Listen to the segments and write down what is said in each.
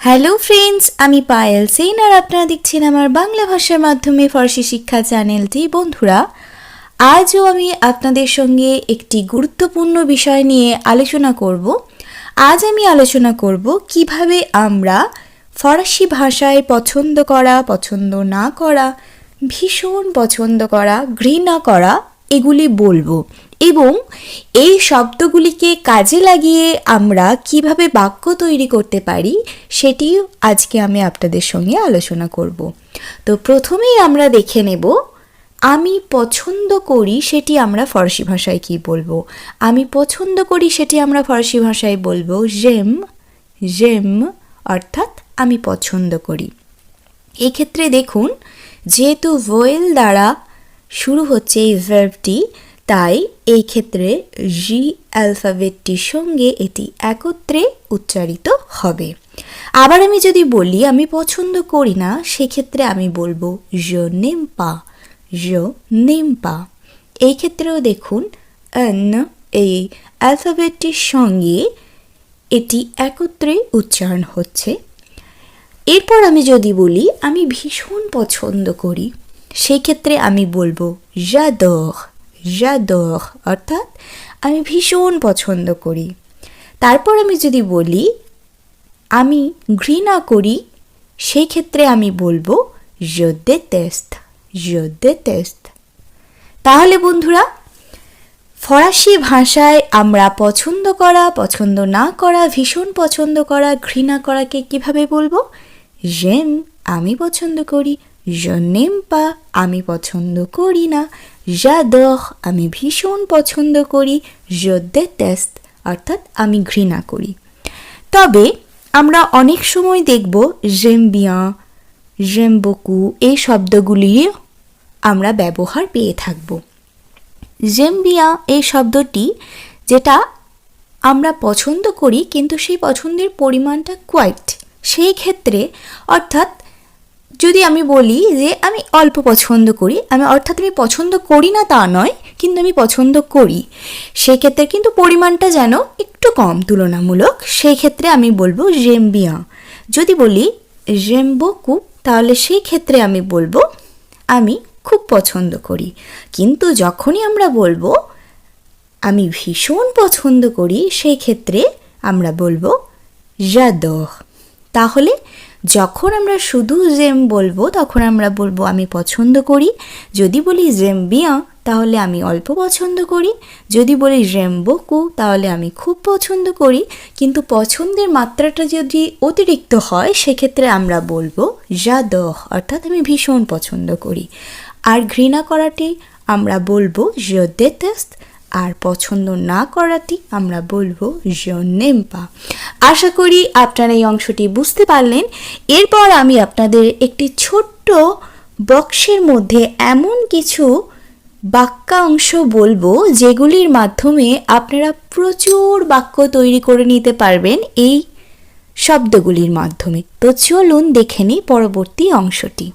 Hello friends, আমি পায়েল সেন আর আপনারা দেখছেন আমার বাংলা ভাষার মাধ্যমে ফরাসি শিক্ষা চ্যানেলটি। বন্ধুরা, আজও আমি আপনাদের সঙ্গে একটি গুরুত্বপূর্ণ বিষয় নিয়ে আলোচনা করব। আজ আমি আলোচনা করব কিভাবে আমরা ফরাসি ভাষায় পছন্দ করা, পছন্দ না করা, ভীষণ পছন্দ করা, ঘৃণা করা এগুলি বলবো এবং এই শব্দগুলিকে কাজে লাগিয়ে আমরা কিভাবে বাক্য তৈরি করতে পারি সেটি আজকে আমি আপনাদের সঙ্গে আলোচনা করব। তো প্রথমেই আমরা দেখে নেব আমি পছন্দ করি সেটি আমরা ফরাসি ভাষায় কি বলবো। আমি পছন্দ করি সেটি আমরা ফরাসি ভাষায় বলবো জেম, জেম অর্থাৎ আমি পছন্দ করি। এক্ষেত্রে দেখুন, যেহেতু ভোয়েল দ্বারা শুরু হচ্ছে এই ভার্বটি, তাই এই ক্ষেত্রে জি অ্যালফাবেটটির সঙ্গে এটি একত্রে উচ্চারিত হবে। আবার আমি যদি বলি আমি পছন্দ করি না, সেক্ষেত্রে আমি বলবো je n'aime pas, je n'aime pas। এই ক্ষেত্রেও দেখুন এই অ্যালফাবেটটির সঙ্গে এটি একত্রে উচ্চারণ হচ্ছে। এরপর আমি যদি বলি আমি ভীষণ পছন্দ করি, সেক্ষেত্রে আমি বলবো j'adore, j'adore অর্থাৎ আমি ভীষণ পছন্দ করি। তারপর আমি যদি বলি আমি ঘৃণা করি, সেই ক্ষেত্রে আমি বলবো je déteste, je déteste। তাহলে বন্ধুরা, ফরাসি ভাষায় আমরা পছন্দ করা, পছন্দ না করা, ভীষণ পছন্দ করা, ঘৃণা করাকে কিভাবে বলবো? j'aime আমি পছন্দ করি, je n'aime pas আমি পছন্দ করি না, j'adore আমি ভীষণ পছন্দ করি, je déteste অর্থাৎ আমি ঘৃণা করি। তবে আমরা অনেক সময় দেখব j'aime bien, j'aime beaucoup এই শব্দগুলির আমরা ব্যবহার পেয়ে থাকব। j'aime bien এই শব্দটি যেটা আমরা পছন্দ করি, কিন্তু সেই পছন্দের পরিমাণটা কোয়াইট, সেই ক্ষেত্রে অর্থাৎ যদি আমি বলি যে আমি অল্প পছন্দ করি, অর্থাৎ আমি পছন্দ করি না তা নয়, কিন্তু আমি পছন্দ করি, সেই ক্ষেত্রে কিন্তু পরিমাণটা যেন একটু কম তুলনামূলক, সেই ক্ষেত্রে আমি বলবো j'aime bien। যদি বলি j'aime beaucoup, তাহলে সেই ক্ষেত্রে আমি বলবো আমি খুব পছন্দ করি। কিন্তু যখনই আমরা বলবো আমি ভীষণ পছন্দ করি, সেই ক্ষেত্রে আমরা বলবো j'adore। তাহলে যখন আমরা শুধু j'aime বলবো তখন আমরা বলবো আমি পছন্দ করি। যদি বলি j'aime bien তাহলে আমি অল্প পছন্দ করি। যদি বলি j'aime beaucoup তাহলে আমি খুব পছন্দ করি। কিন্তু পছন্দের মাত্রাটা যদি অতিরিক্ত হয়, সেক্ষেত্রে আমরা বলবো j'adore অর্থাৎ আমি ভীষণ পছন্দ করি। আর ঘৃণা করাটি আমরা বলবো je déteste, আর পছন্দ না করাটি আমরা বলবো je n'aime pas। আশা করি আপনারা এই অংশটি বুঝতে পারলেন। এরপর আমি আপনাদের একটি ছোট্ট বক্সের মধ্যে এমন কিছু বাক্যাংশ বলবো যেগুলির মাধ্যমে আপনারা প্রচুর বাক্য তৈরি করে নিতে পারবেন এই শব্দগুলির মাধ্যমে। তো চলুন দেখে নিই পরবর্তী অংশটি।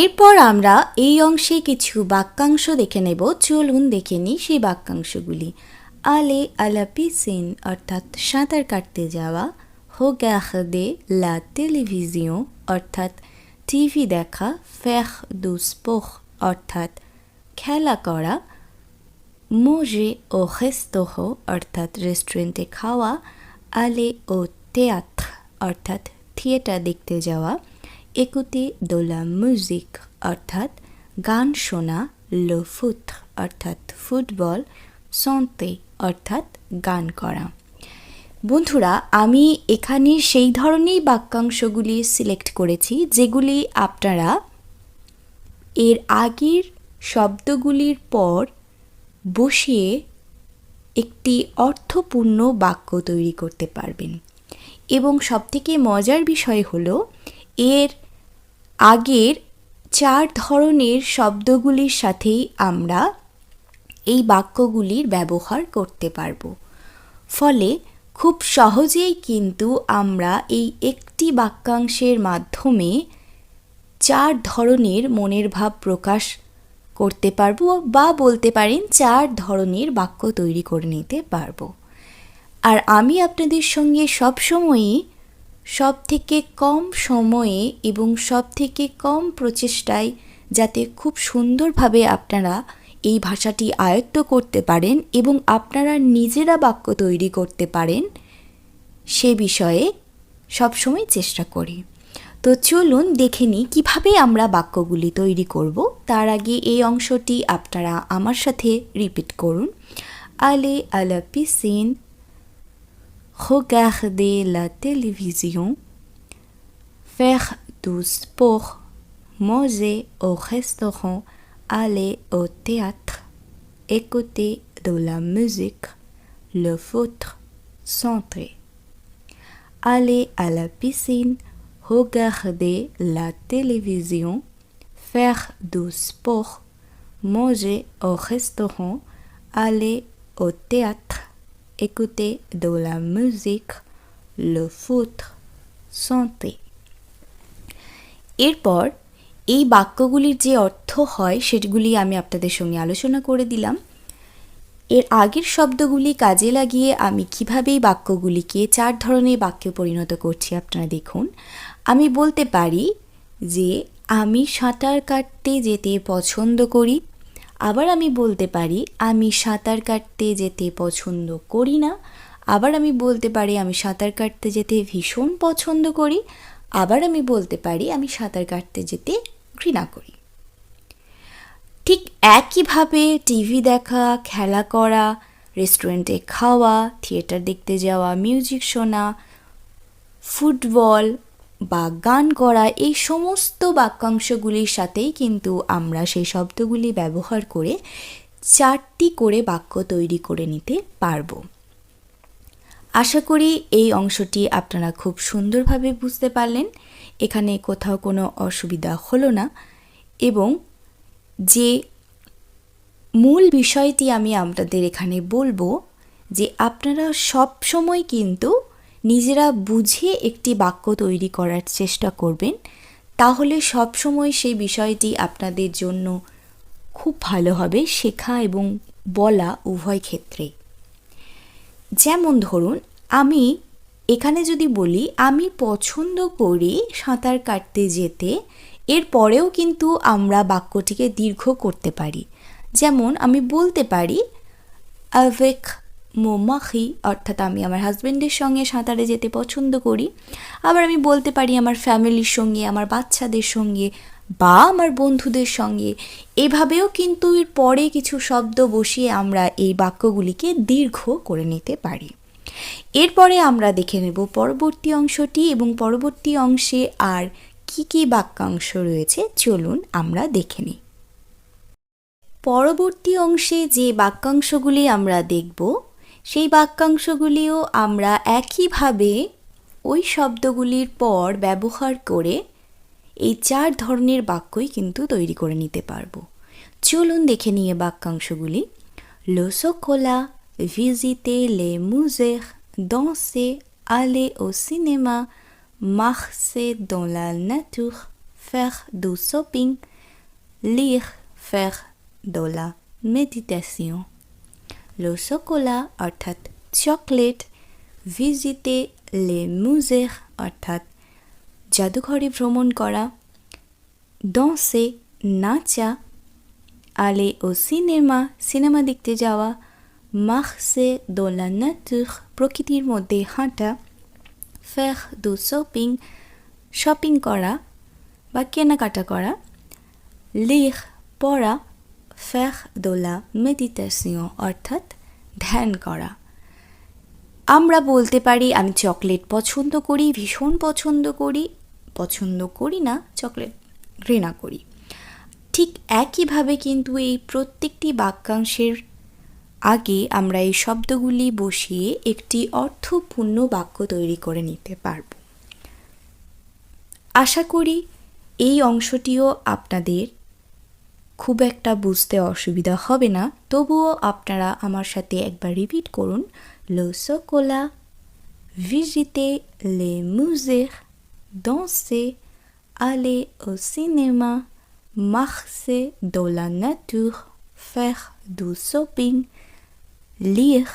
এরপর আমরা এই অংশে কিছু বাক্যাংশ দেখে নেব। চলুন দেখে নিই সেই বাক্যাংশগুলি। আলে à la piscine অর্থাৎ সাঁতার কাটতে যাওয়া, regarder la télévision অর্থাৎ টিভি দেখা, faire du sport অর্থাৎ খেলা করা, manger au restaurant অর্থাৎ রেস্টুরেন্টে খাওয়া, aller au théâtre অর্থাৎ থিয়েটার দেখতে যাওয়া, écouter de la musique অর্থাৎ গান শোনা, le foot অর্থাৎ ফুটবল, chanter অর্থাৎ গান করা। বন্ধুরা, আমি এখানে সেই ধরনের বাক্যাংশগুলি সিলেক্ট করেছি যেগুলি আপনারা এর আগের শব্দগুলির পর বসিয়ে একটি অর্থপূর্ণ বাক্য তৈরি করতে পারবেন। এবং সবথেকে মজার বিষয় হলো এর আগের 4 ধরনের শব্দগুলির সাথেই আমরা এই বাক্যগুলির ব্যবহার করতে পারবো। ফলে খুব সহজেই কিন্তু আমরা এই একটি বাক্যাংশের মাধ্যমে 4 ধরনের মনের ভাব প্রকাশ করতে পারবো, বা বলতে পারেন 4 ধরনের বাক্য তৈরি করে নিতে পারবো। আর আমি আপনাদের সঙ্গে সবসময়ই সব থেকে কম সময়ে এবং সব থেকে কম প্রচেষ্টায় যাতে খুব সুন্দরভাবে আপনারা এই ভাষাটি আয়ত্ত করতে পারেন এবং আপনারা নিজেরা বাক্য তৈরি করতে পারেন সে বিষয়ে সবসময় চেষ্টা করি। তো চলুন দেখে নিই কীভাবে আমরা বাক্যগুলি তৈরি করব। তার আগে এই অংশটি আপনারা আমার সাথে রিপিট করুন। Aller à la piscine, regarder la télévision, faire du sport, manger au restaurant, aller au théâtre, écouter de la musique, le foot, chanter. Aller à la piscine, regarder la télévision, faire du sport, manger au restaurant, aller au théâtre, écouter de la musique, le foot, chanter. এরপর এই বাক্যগুলির যে অর্থ হয় সেগুলি আমি আপনাদের সঙ্গে আলোচনা করে দিলাম। এর আগের শব্দগুলি কাজে লাগিয়ে আমি কীভাবে এই বাক্যগুলিকে 4 ধরনের বাক্যে পরিণত করছি আপনারা দেখুন। আমি বলতে পারি যে আমি সাঁতার কাটতে যেতে পছন্দ করি। আবার আমি বলতে পারি আমি সাঁতার কাটতে যেতে পছন্দ করি না। আবার আমি বলতে পারি আমি সাঁতার কাটতে যেতে ভীষণ পছন্দ করি। আবার আমি বলতে পারি আমি সাঁতার কাটতে যেতে ঘৃণা করি। ঠিক একইভাবে টিভি দেখা, খেলা করা, রেস্টুরেন্টে খাওয়া, থিয়েটার দেখতে যাওয়া, মিউজিক শোনা, ফুটবল বা গান করা, এই সমস্ত বাক্যাংশগুলির সাথেই কিন্তু আমরা সেই শব্দগুলি ব্যবহার করে 4টি করে বাক্য তৈরি করে নিতে পারব। আশা করি এই অংশটি আপনারা খুব সুন্দরভাবে বুঝতে পারলেন। এখানে কোথাও কোনো অসুবিধা হলো না এবং যে মূল বিষয়টি আমি আপনাদের এখানে বলবো যে আপনারা সব সময় কিন্তু নিজেরা বুঝে একটি বাক্য তৈরি করার চেষ্টা করবেন, তাহলে সব সময় সেই বিষয়টি আপনাদের জন্য খুব ভালো হবে শেখা এবং বলা উভয় ক্ষেত্রে। যেমন ধরুন আমি এখানে যদি বলি আমি পছন্দ করি সাঁতার কাটতে যেতে, এর পরেও কিন্তু আমরা বাক্যটিকে দীর্ঘ করতে পারি। যেমন আমি বলতে পারি avec mon mari, অর্থাৎ আমি আমার হাজব্যান্ডের সঙ্গে সাঁতারে যেতে পছন্দ করি। আবার আমি বলতে পারি আমার ফ্যামিলির সঙ্গে, আমার বাচ্চাদের সঙ্গে বা আমার বন্ধুদের সঙ্গে। এভাবেও কিন্তু এর পরে কিছু শব্দ বসিয়ে আমরা এই বাক্যগুলিকে দীর্ঘ করে নিতে পারি। এরপরে আমরা দেখে নেব পরবর্তী অংশটি এবং পরবর্তী অংশে আর কি কি বাক্যাংশ রয়েছে চলুন আমরা দেখে নিই। পরবর্তী অংশে যে বাক্যাংশগুলি আমরা দেখব সেই বাক্যাংশগুলিও আমরা একইভাবে ওই শব্দগুলির পর ব্যবহার করে এই 4 ধরনের বাক্যই কিন্তু তৈরি করে নিতে পারবো। চলুন দেখে নিয়ে বাক্যাংশগুলি। Le chocolat, visiter les musées, danser, aller au cinéma, marcher dans la nature, faire du shopping, lire, faire de la méditation. Le chocolat অর্থাৎ চকলেট, visiter les musées অর্থাৎ জাদুঘরে ভ্রমণ করা, danser নাচা, aller au cinéma সিনেমা দেখতে যাওয়া, marcher dans la nature প্রকৃতির মধ্যে হাঁটা, faire du shopping শপিং করা বা কেনাকাটা করা, lire পড়া, faire de la méditation অর্থাৎ ধ্যান করা। আমরা বলতে পারি আমি চকলেট পছন্দ করি, ভীষণ পছন্দ করি, পছন্দ করি না, চকলেট ঘৃণা করি। ঠিক একইভাবে কিন্তু এই প্রত্যেকটি বাক্যাংশের আগে আমরা এই শব্দগুলি বসিয়ে একটি অর্থপূর্ণ বাক্য তৈরি করে নিতে পারব। আশা করি এই অংশটিও আপনাদের খুব একটা বুঝতে অসুবিধা হবে না, তবুও আপনারা আমার সাথে একবার রিপিট করুন। Le chocolat, visiter les musées, danser, aller au cinéma, marcher dans la nature, faire du shopping, lire,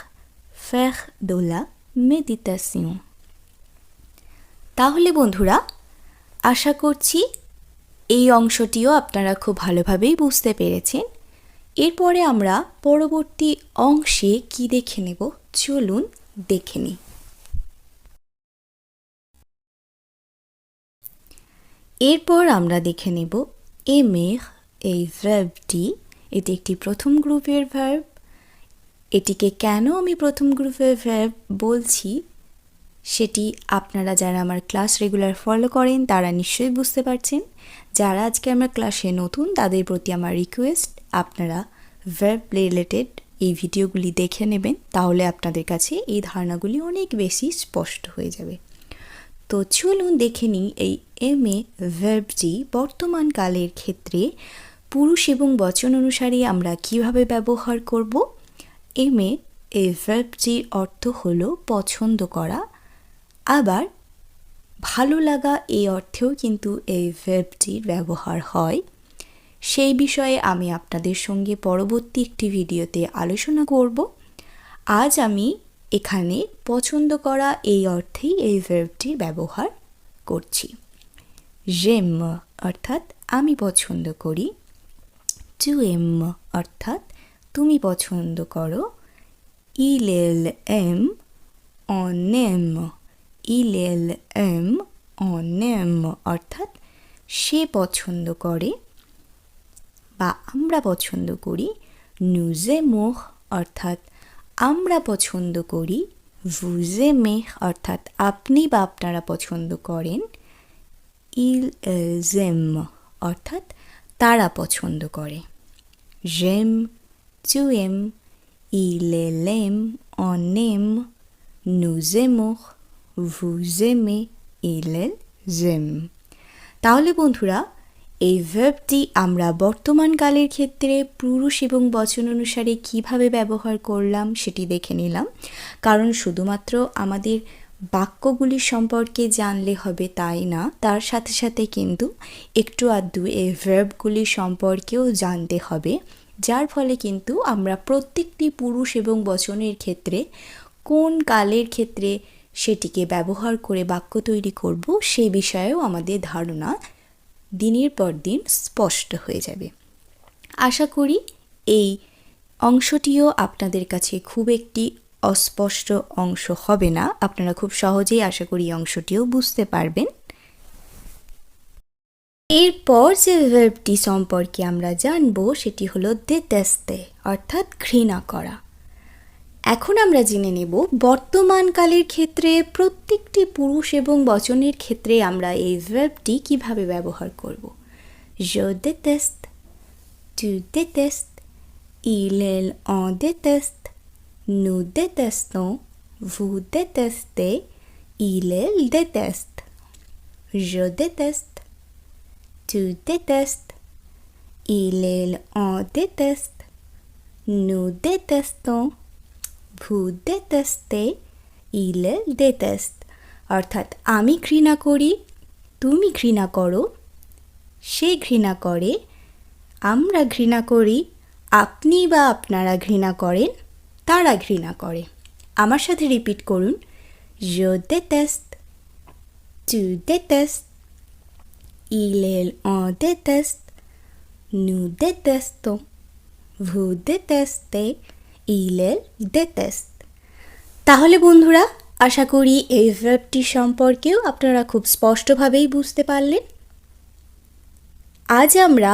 faire de la méditation. তাহলে বন্ধুরা আশা করছি এই অংশটিও আপনারা খুব ভালোভাবেই বুঝতে পেরেছেন। এরপরে আমরা পরবর্তী অংশে কি দেখে নেব, চলুন দেখে নিই। এরপর আমরা দেখে নেব aimer, এই ভার্বটি। এটি একটি প্রথম গ্রুপের ভার্ব। এটিকে কেন আমি প্রথম গ্রুপের ভার্ব বলছি সেটি আপনারা যারা আমার ক্লাস রেগুলার ফলো করেন তারা নিশ্চয়ই বুঝতে পারছেন। যারা আজকে আমার ক্লাসে নতুন তাদের প্রতি আমার রিকোয়েস্ট, আপনারা ভার্ব রিলেটেড এই ভিডিওগুলি দেখে নেবেন, তাহলে আপনাদের কাছে এই ধারণাগুলি অনেক বেশি স্পষ্ট হয়ে যাবে। তো চলুন দেখে নিই এই এমএ ভার্বটি বর্তমান কালের ক্ষেত্রে পুরুষ এবং বচন অনুসারে আমরা কিভাবে ব্যবহার করব। এমএ এই ভার্বটির অর্থ হলো পছন্দ করা, আবার ভালো লাগা এই অর্থেও কিন্তু এই ভার্বটির ব্যবহার হয়। সেই বিষয়ে আমি আপনাদের সঙ্গে পরবর্তী একটি ভিডিওতে আলোচনা করব। আজ আমি এখানে পছন্দ করা এই অর্থেই এই ভার্বটির ব্যবহার করছি। j'aime অর্থাৎ আমি পছন্দ করি, tu aimes অর্থাৎ তুমি পছন্দ করো, il aime, on aime, il aime, on aime অর্থাৎ সে পছন্দ করে বা আমরা পছন্দ করি, nous aimons অর্থাৎ আমরা পছন্দ করি, vous aimez অর্থাৎ আপনি বা আপনারা পছন্দ করেন, ils aiment অর্থাৎ তারা পছন্দ করে। j'aime, tu aimes, il aime, on aime, nous aimons, vous aimez, ils aiment। তাহলে বন্ধুরা এই ভার্বটি আমরা বর্তমান কালের ক্ষেত্রে পুরুষ এবং বচন অনুসারে কিভাবে ব্যবহার করলাম সেটি দেখে নিলাম। কারণ শুধুমাত্র আমাদের বাক্যগুলি সম্পর্কে জানলে হবে তাই না, তার সাথে সাথে কিন্তু একটু আধটু এই ভার্বগুলি সম্পর্কেও জানতে হবে, যার ফলে কিন্তু আমরা প্রত্যেকটি পুরুষ এবং বচনের ক্ষেত্রে কোন কালের ক্ষেত্রে সেটিকে ব্যবহার করে বাক্য তৈরি করব সে বিষয়েও আমাদের ধারণা দিনের পর দিন স্পষ্ট হয়ে যাবে। আশা করি এই অংশটিও আপনাদের কাছে খুব একটি অস্পষ্ট অংশ হবে না, আপনারা খুব সহজেই আশা করি এই অংশটিও বুঝতে পারবেন। এরপর যে ভার্বটি সম্পর্কে আমরা জানব সেটি হলো détester অর্থাৎ ঘৃণা করা। এখন আমরা জেনে নেব বর্তমান কালের ক্ষেত্রে প্রত্যেকটি পুরুষ এবং বচনের ক্ষেত্রে আমরা এই ভার্বটি কিভাবে ব্যবহার করব। je déteste, tu détestes, il on déteste, nous détestons, vous détestez, il déteste, je déteste, tu détestes, il on déteste, nous détestons, vous détestez, il déteste অর্থাৎ আমি ঘৃণা করি, তুমি ঘৃণা করো, সে ঘৃণা করে, আমরা ঘৃণা করি, আপনি বা আপনারা ঘৃণা করেন, তারা ঘৃণা করে। আমার সাথে রিপিট করুন, je déteste, tu détestes, il on déteste, nous détestons, vous détestez, il déteste। তাহলে বন্ধুরা আশা করি এই ভার্বটি সম্পর্কেও আপনারা খুব স্পষ্টভাবেই বুঝতে পারলেন। আজ আমরা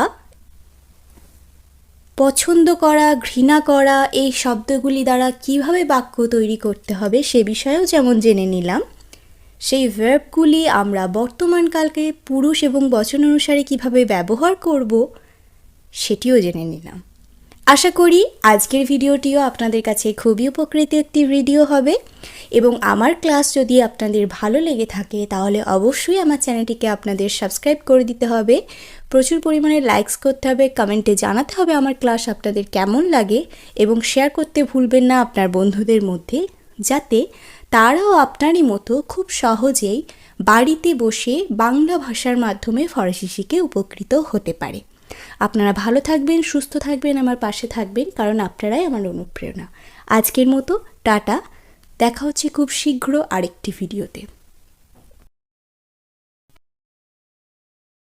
পছন্দ করা, ঘৃণা করা এই শব্দগুলি দ্বারা কিভাবে বাক্য তৈরি করতে হবে সে বিষয়েও যেমন জেনে নিলাম, সেই ভার্বগুলি আমরা বর্তমানকালকে পুরুষ এবং বচন অনুসারে কিভাবে ব্যবহার করব সেটিও জেনে নিলাম। আশা করি আজকের ভিডিওটিও আপনাদের কাছে খুবই উপকৃত একটি ভিডিও হবে এবং আমার ক্লাস যদি আপনাদের ভালো লেগে থাকে তাহলে অবশ্যই আমার চ্যানেলটিকে আপনাদের সাবস্ক্রাইব করে দিতে হবে, প্রচুর পরিমাণে লাইকস করতে হবে, কমেন্টে জানাতে হবে আমার ক্লাস আপনাদের কেমন লাগে এবং শেয়ার করতে ভুলবেন না আপনার বন্ধুদের মধ্যে, যাতে তারাও আপনারই মতো খুব সহজেই বাড়িতে বসে বাংলা ভাষার মাধ্যমে ফরাসি শিখে উপকৃত হতে পারে। আপনারা ভালো থাকবেন, সুস্থ থাকবেন, আমার পাশে থাকবেন, কারণ আপনারাই আমার অনুপ্রেরণা। আজকের মতো টাটা, দেখা হচ্ছে খুব শীঘ্র আরেকটি ভিডিওতে।